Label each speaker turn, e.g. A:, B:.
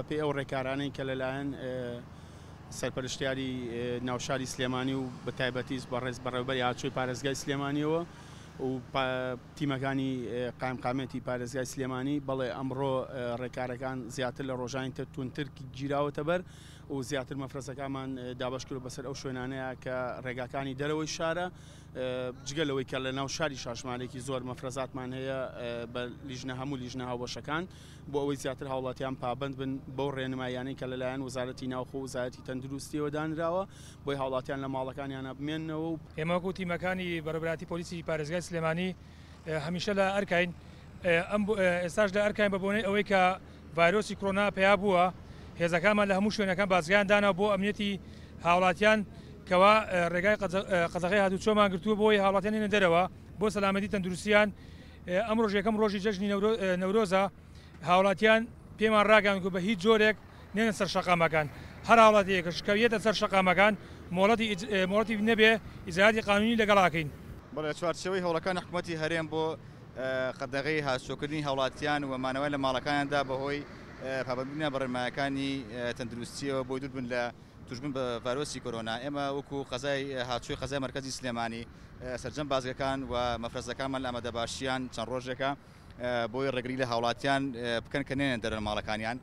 A: بەپێی ئەو ڕێکارانەی کە لەلایەن سەرپەرشتیاری ناوشاری سلێمانی و بە تایبەتیش بەڕێز بەڕێوەبەری هاتووی پارێزگای سلێمانیەوە و تیمەکانی قایمقامەتی پارێزگای سلێمانی بەڵێ ئەمڕۆ ڕێکارەکان زیاتر لە ڕۆژانی تونتر گیراوەتە بەر و زیاتر مەفرەزەکانمان دابش کرد بەسەر ئەو شوێنانەیە کە ڕێگاکانی دەرەوەی شارە جگەلەوەی کە لە ناو شاری شاشمالێکی زۆر مەفرەزاتمان هەیە بە لیژنە هەموو لیژنە هاوبەشەکان بۆ ئەوەی زیاتر هاوڵاتیان پابند بن بەو ڕێنمایانەی کە لەلایەن وەزارەتی ناوخۆ و وزارەتی تەندروستیەوە دانراوە بۆی هاوڵاتیان لە ماڵەکانیانە بمێننەوە و
B: ئێمە وەکو تیمەکانی بەڕێوەبەری پۆلیسی پارێزگای سلێمانی هەمیشە لە ئەرکین ئێستاش لە ئەرکین بە بۆنەی ئەوەی کە ڤایرۆسی کۆرۆنا پێیا بووە هێزەکانمان لە هەموو شوێنەکان بازرگان داناوە بۆ ئەمنیەتی هاوڵاتیان کەوا ڕێگای قەزەقەی هاتوچۆمان گرتووە بۆی هاوڵاتیان هێنە دەرەوە بۆ سەلامەتی تەندروستیان ئەم ڕۆژێکەم ڕۆژی جەژنی نەورۆزە هاوڵاتیان پێمان ڕاگەیاند بە هیچ جۆرێک نێنە سەر شەقامەکان هەر هاوڵاتیەکە شکەویەتە سەر شەقامەکان مۆڵەتی نەبێ ئیجراتی قانونی لەگەڵاکەین
C: بەڵێ چوارچەوەی هەوڵەکان حکوومەتی هەرێم بۆ قەدەغەی هاتوچۆکردنی هاوڵاتیان و مانەوەی لە ماڵەکانیاندا بەهۆی پابەندبوونیان بە ڕێنمایەکانی تەندروستیەوە بۆی دوور بن لە توشبن بە ڤایرۆسی کۆرۆنا ئێمە وەکو قەزای هاتوچۆی قەزای مەرکەزی سلێمانی سەرجەم بازرگەکان و مەفرەزەکانمان لە ئامادەباشییان چەند ڕۆژێکە بۆی ڕێگری لە هاوڵاتیان بکەن کە نێنن دەرە ماڵەکانیان